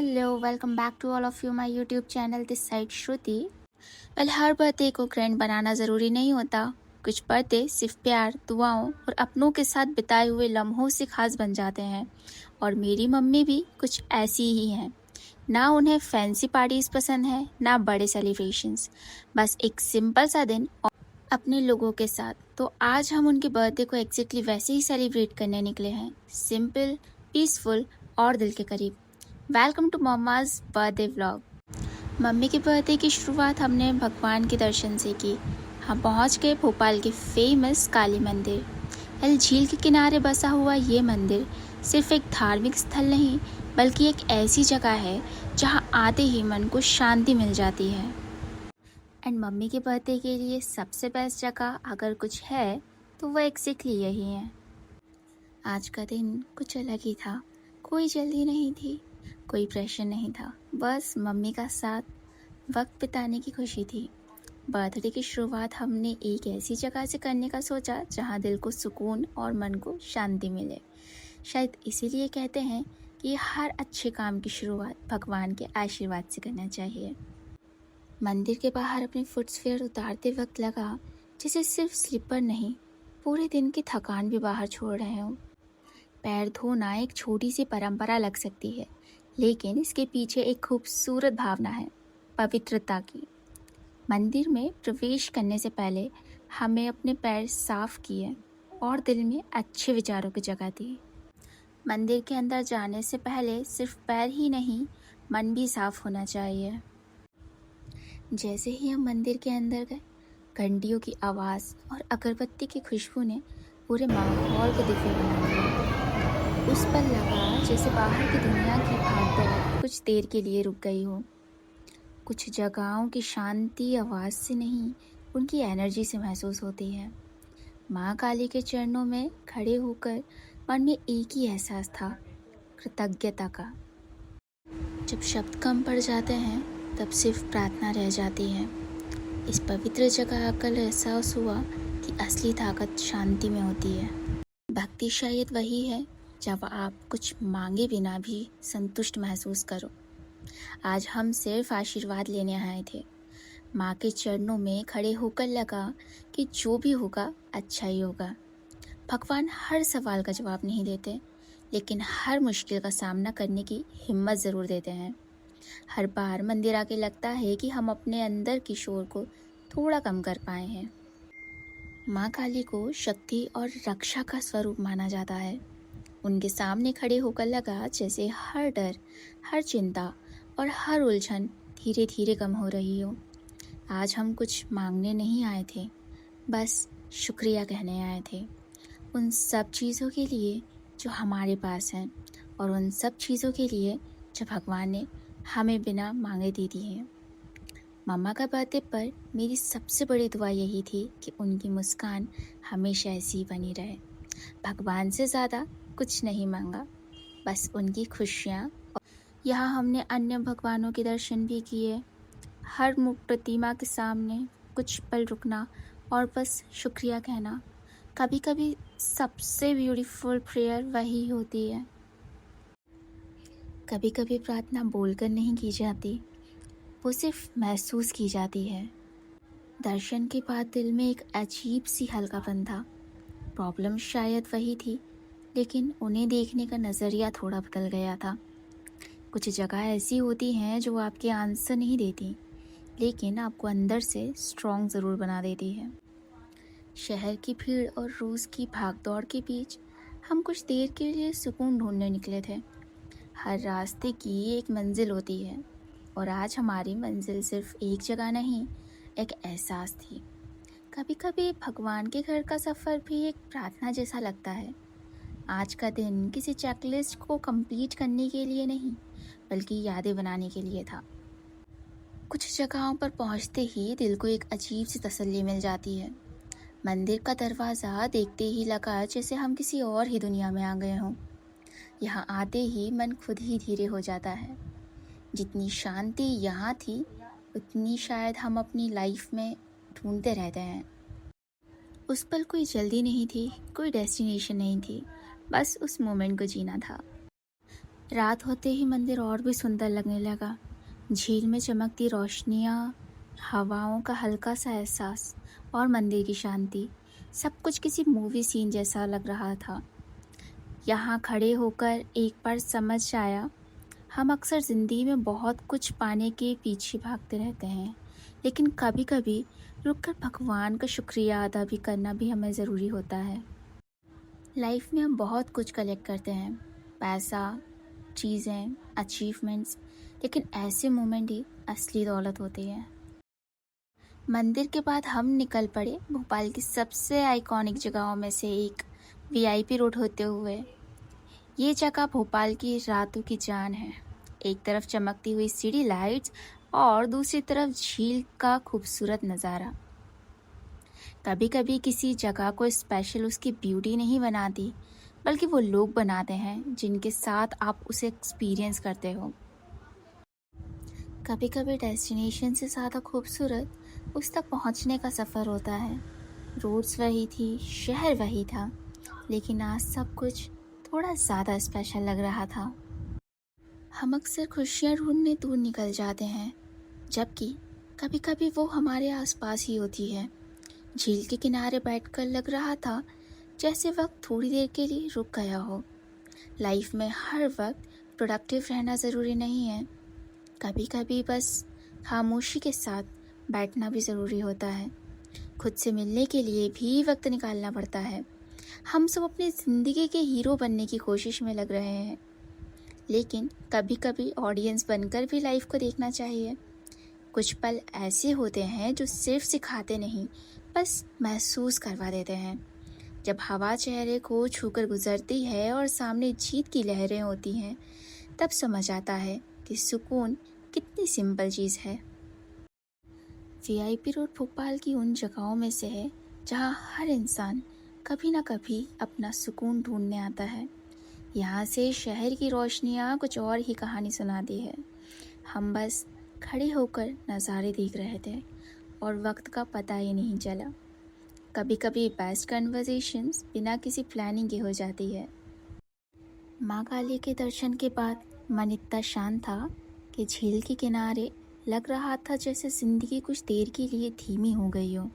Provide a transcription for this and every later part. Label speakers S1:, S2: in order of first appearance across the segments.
S1: Hello, welcome back to all of you my YouTube channel this side Shruti. Her birthday को grand बनाना ज़रूरी नहीं होता। कुछ birthday सिर्फ प्यार, दुआओं और अपनों के साथ बिताए हुए लम्हों से खास बन जाते हैं। और मेरी मम्मी भी कुछ ऐसी ही हैं। ना उन्हें फैंसी पार्टीज पसंद है, ना बड़े सेलिब्रेशंस, बस एक सिंपल सा दिन और अपने लोगों के साथ। तो आज हम उनके बर्थडे को एग्जैक्टली वैसे ही सेलिब्रेट करने निकले हैं, सिंपल, पीसफुल और दिल के करीब। Welcome to mamma's birthday vlog. Mummy के बर्थडे की शुरुआत हमने भगवान के दर्शन से की। हम पहुंच गए भोपाल के फेमस काली मंदिर। डल झील के किनारे बसा हुआ ये मंदिर सिर्फ एक धार्मिक स्थल नहीं, बल्कि एक ऐसी जगह है जहां आते ही मन को शांति मिल जाती है। एंड मम्मी के बर्थडे के लिए सबसे बेस्ट जगह अगर कुछ है तो वह एग्जैक्टली यही है। आज का दिन कुछ अलग ही था। कोई जल्दी नहीं थी, कोई प्रेशर नहीं था, बस मम्मी का साथ वक्त बिताने की खुशी थी। बर्थडे की शुरुआत हमने एक ऐसी जगह से करने का सोचा जहां दिल को सुकून और मन को शांति मिले। शायद इसीलिए कहते हैं कि हर अच्छे काम की शुरुआत भगवान के आशीर्वाद से करना चाहिए। मंदिर के बाहर अपने फुटवेयर उतारते वक्त लगा जैसे सिर्फ स्लीपर नहीं, पूरे दिन की थकान भी बाहर छोड़ रहे हों। पैर धोना एक छोटी सी परंपरा लग सकती है, लेकिन इसके पीछे एक खूबसूरत भावना है, पवित्रता की। मंदिर में प्रवेश करने से पहले हमें अपने पैर साफ किए और दिल में अच्छे विचारों की जगह दी। मंदिर के अंदर जाने से पहले सिर्फ पैर ही नहीं, मन भी साफ होना चाहिए। जैसे ही हम मंदिर के अंदर गए, घंटियों की आवाज़ और अगरबत्ती की खुशबू ने पूरे माहौल को दिव्य बना दिया। उस पर लगा जैसे बाहर की दुनिया की भागदौड़ कुछ देर के लिए रुक गई हो। कुछ जगहों की शांति आवाज़ से नहीं, उनकी एनर्जी से महसूस होती है। माँ काली के चरणों में खड़े होकर मन में एक ही एहसास था, कृतज्ञता का। जब शब्द कम पड़ जाते हैं तब सिर्फ प्रार्थना रह जाती है। इस पवित्र जगह आकर एहसास हुआ कि असली ताकत शांति में होती है। भक्ति शायद वही है जब आप कुछ मांगे बिना भी संतुष्ट महसूस करो। आज हम सिर्फ आशीर्वाद लेने आए थे। माँ के चरणों में खड़े होकर लगा कि जो भी होगा अच्छा ही होगा। भगवान हर सवाल का जवाब नहीं देते, लेकिन हर मुश्किल का सामना करने की हिम्मत ज़रूर देते हैं। हर बार मंदिर आके लगता है कि हम अपने अंदर की शोर को थोड़ा कम कर पाए हैं। माँ काली को शक्ति और रक्षा का स्वरूप माना जाता है। उनके सामने खड़े होकर लगा जैसे हर डर, हर चिंता और हर उलझन धीरे धीरे कम हो रही हो। आज हम कुछ मांगने नहीं आए थे, बस शुक्रिया कहने आए थे। उन सब चीज़ों के लिए जो हमारे पास हैं, और उन सब चीज़ों के लिए जो भगवान ने हमें बिना मांगे दे दी है। मम्मा का बर्थडे पर मेरी सबसे बड़ी दुआ यही थी कि उनकी मुस्कान हमेशा ऐसी ही बनी रहे। भगवान से ज़्यादा कुछ नहीं मांगा, बस उनकी खुशियाँ। यहाँ हमने अन्य भगवानों के दर्शन भी किए। हर प्रतिमा के सामने कुछ पल रुकना और बस शुक्रिया कहना। कभी कभी सबसे ब्यूटीफुल प्रेयर वही होती है। कभी कभी प्रार्थना बोलकर नहीं की जाती, वो सिर्फ महसूस की जाती है। दर्शन के बाद दिल में एक अजीब सी हल्कापन था। प्रॉब्लम शायद वही थी, लेकिन उन्हें देखने का नज़रिया थोड़ा बदल गया था। कुछ जगह ऐसी होती हैं जो आपके आंसर नहीं देती, लेकिन आपको अंदर से स्ट्रॉन्ग ज़रूर बना देती है। शहर की भीड़ और रोज़ की भागदौड़ के बीच हम कुछ देर के लिए सुकून ढूंढने निकले थे। हर रास्ते की एक मंजिल होती है, और आज हमारी मंजिल सिर्फ एक जगह नहीं, एक एहसास थी। कभी कभी भगवान के घर का सफ़र भी एक प्रार्थना जैसा लगता है। आज का दिन किसी चेकलिस्ट को कंप्लीट करने के लिए नहीं, बल्कि यादें बनाने के लिए था। कुछ जगहों पर पहुंचते ही दिल को एक अजीब सी तसल्ली मिल जाती है। मंदिर का दरवाज़ा देखते ही लगा जैसे हम किसी और ही दुनिया में आ गए हों। यहाँ आते ही मन खुद ही धीरे हो जाता है। जितनी शांति यहाँ थी, उतनी शायद हम अपनी लाइफ में ढूंढते रहते हैं। उस पल कोई जल्दी नहीं थी, कोई डेस्टिनेशन नहीं थी, बस उस मोमेंट को जीना था। रात होते ही मंदिर और भी सुंदर लगने लगा। झील में चमकती रोशनियाँ, हवाओं का हल्का सा एहसास और मंदिर की शांति, सब कुछ किसी मूवी सीन जैसा लग रहा था। यहाँ खड़े होकर एक बार समझ आया, हम अक्सर ज़िंदगी में बहुत कुछ पाने के पीछे भागते रहते हैं, लेकिन कभी-कभी रुककर भगवान का शुक्रिया अदा भी करना भी हमें ज़रूरी होता है। लाइफ में हम बहुत कुछ कलेक्ट करते हैं, पैसा, चीज़ें, अचीवमेंट्स, लेकिन ऐसे मोमेंट ही असली दौलत होती है। मंदिर के बाद हम निकल पड़े भोपाल की सबसे आइकॉनिक जगहों में से एक, वीआईपी रोड होते हुए। ये जगह भोपाल की रातों की जान है। एक तरफ चमकती हुई सीढ़ी लाइट्स और दूसरी तरफ झील का खूबसूरत नज़ारा। कभी कभी किसी जगह को स्पेशल उसकी ब्यूटी नहीं बनाती, बल्कि वो लोग बनाते हैं जिनके साथ आप उसे एक्सपीरियंस करते हो। कभी कभी डेस्टिनेशन से ज़्यादा खूबसूरत उस तक पहुंचने का सफ़र होता है। रोड्स वही थी, शहर वही था, लेकिन आज सब कुछ थोड़ा ज़्यादा स्पेशल लग रहा था। हम अक्सर खुशियाँ ढूंढने दूर निकल जाते हैं, जबकि कभी कभी वो हमारे आसपास ही होती है। झील के किनारे बैठकर लग रहा था जैसे वक्त थोड़ी देर के लिए रुक गया हो। लाइफ में हर वक्त प्रोडक्टिव रहना ज़रूरी नहीं है, कभी कभी बस खामोशी के साथ बैठना भी ज़रूरी होता है। खुद से मिलने के लिए भी वक्त निकालना पड़ता है। हम सब अपनी ज़िंदगी के हीरो बनने की कोशिश में लग रहे हैं, लेकिन कभी कभी ऑडियंस बनकर भी लाइफ को देखना चाहिए। कुछ पल ऐसे होते हैं जो सिर्फ सिखाते नहीं, बस महसूस करवा देते हैं। जब हवा चेहरे को छूकर गुजरती है और सामने जीत की लहरें होती हैं, तब समझ आता है कि सुकून कितनी सिंपल चीज़ है। वीआईपी रोड भोपाल की उन जगहों में से है जहाँ हर इंसान कभी ना कभी अपना सुकून ढूंढने आता है। यहाँ से शहर की रोशनियाँ कुछ और ही कहानी सुनाती है। हम बस खड़े होकर नज़ारे देख रहे थे और वक्त का पता ही नहीं चला। कभी कभी बेस्ट कन्वर्सेशंस बिना किसी प्लानिंग के हो जाती है। माँ काली के दर्शन के बाद मन इतना शांत था कि झील के किनारे लग रहा था जैसे ज़िंदगी कुछ देर के लिए धीमी हो गई हो,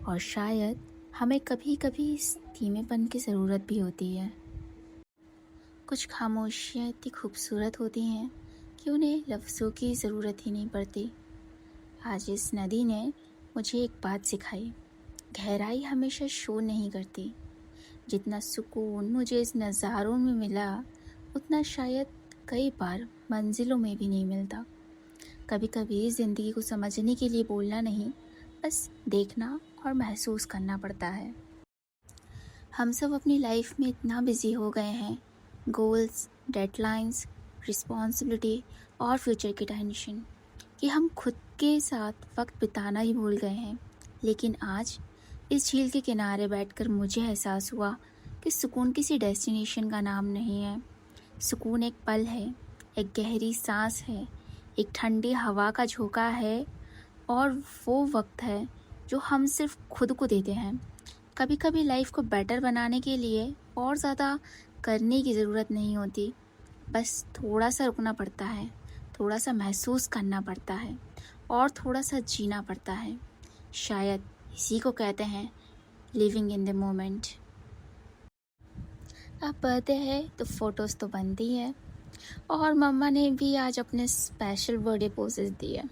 S1: और शायद हमें कभी कभी इस धीमेपन की ज़रूरत भी होती है। कुछ खामोशियाँ इतनी खूबसूरत होती हैं कि उन्हें लफ्ज़ों की ज़रूरत ही नहीं पड़ती। आज इस नदी ने मुझे एक बात सिखाई, गहराई हमेशा शोर नहीं करती। जितना सुकून मुझे इस नज़ारों में मिला, उतना शायद कई बार मंजिलों में भी नहीं मिलता। कभी कभी ज़िंदगी को समझने के लिए बोलना नहीं, बस देखना और महसूस करना पड़ता है। हम सब अपनी लाइफ में इतना बिजी हो गए हैं, गोल्स, डेडलाइंस, रिस्पॉन्सिबिलिटी और फ्यूचर की टेंशन, कि हम खुद के साथ वक्त बिताना ही भूल गए हैं। लेकिन आज इस झील के किनारे बैठकर मुझे एहसास हुआ कि सुकून किसी डेस्टिनेशन का नाम नहीं है। सुकून एक पल है, एक गहरी सांस है, एक ठंडी हवा का झोंका है, और वो वक्त है जो हम सिर्फ खुद को देते हैं। कभी कभी लाइफ को बेटर बनाने के लिए और ज़्यादा करने की ज़रूरत नहीं होती, बस थोड़ा सा रुकना पड़ता है, थोड़ा सा महसूस करना पड़ता है और थोड़ा सा जीना पड़ता है। शायद इसी को कहते हैं लिविंग इन द मोमेंट। अब बर्थडे है तो फ़ोटोज़ तो बनती है, और मम्मा ने भी आज अपने स्पेशल बर्थडे पोजेस दिए।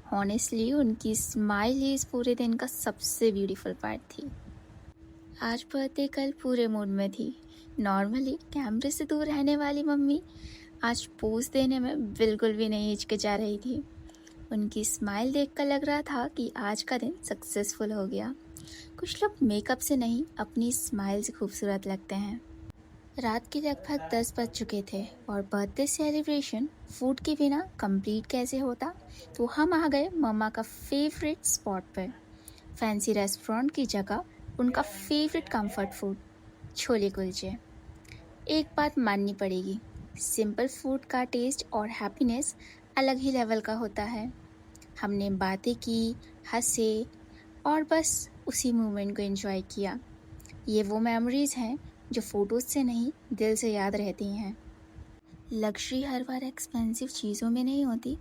S1: हॉनेस्टली उनकी स्माइल ही इस पूरे दिन का सबसे ब्यूटीफुल पार्ट थी। आज बर्थडे, कल पूरे मूड में थी। नॉर्मली कैमरे से दूर रहने वाली मम्मी आज पोज देने में बिल्कुल भी नहीं हिचकिचा रही थी। उनकी स्माइल देखकर लग रहा था कि आज का दिन सक्सेसफुल हो गया। कुछ लोग मेकअप से नहीं, अपनी स्माइल से खूबसूरत लगते हैं। रात के लगभग 10 बज चुके थे और बर्थडे सेलिब्रेशन फूड के बिना कंप्लीट कैसे होता, तो हम आ गए मम्मा का फेवरेट स्पॉट पर। फैंसी रेस्टोरेंट की जगह उनका favourite comfort food, chole kulche. एक बात माननी पड़ेगी, सिंपल फूड का टेस्ट और हैप्पीनेस अलग ही लेवल का होता है। हमने बातें की, हंसे और बस उसी मोमेंट को एंजॉय किया। ये वो मेमोरीज़ हैं जो फ़ोटोज़ से नहीं, दिल से याद रहती हैं। लग्जरी हर बार एक्सपेंसिव चीज़ों में नहीं होती।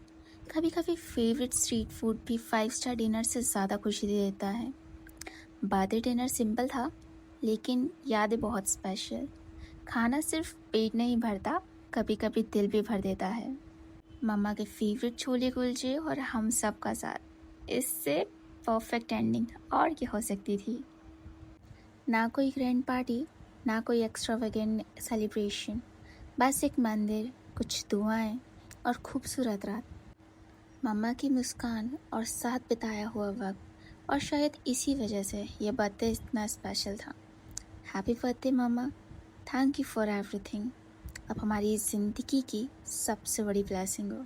S1: कभी कभी फेवरेट स्ट्रीट फूड भी 5 स्टार डिनर से ज़्यादा खुशी दे देता है। बर्थडे डिनर सिंपल था, लेकिन यादें बहुत स्पेशल। खाना सिर्फ पेट नहीं भरता, कभी कभी दिल भी भर देता है। मम्मा के फेवरेट छोले कुलचे और हम सब का साथ, इससे परफेक्ट एंडिंग और क्या हो सकती थी। ना कोई ग्रैंड पार्टी, ना कोई एक्स्ट्रावेगेंट सेलिब्रेशन, बस एक मंदिर, कुछ दुआएं और खूबसूरत रात। मम्मा की मुस्कान और साथ बिताया हुआ वक्त, और शायद इसी वजह से ये बर्थडे इतना स्पेशल था। Happy birthday mamma, thank you for everything. अब हमारी ज़िंदगी की सबसे बड़ी ब्लेसिंग हो।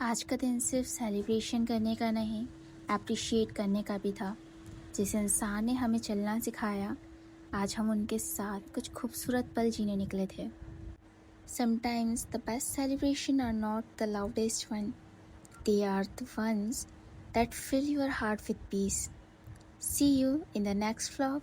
S1: आज का दिन सिर्फ सेलिब्रेशन करने का नहीं, अप्रिशिएट करने का भी था। जिस इंसान ने हमें चलना सिखाया, आज हम उनके साथ कुछ खूबसूरत पल जीने निकले थे। Sometimes the best celebration are not the loudest one. They are the ones that fill your heart with peace. See you in the next vlog.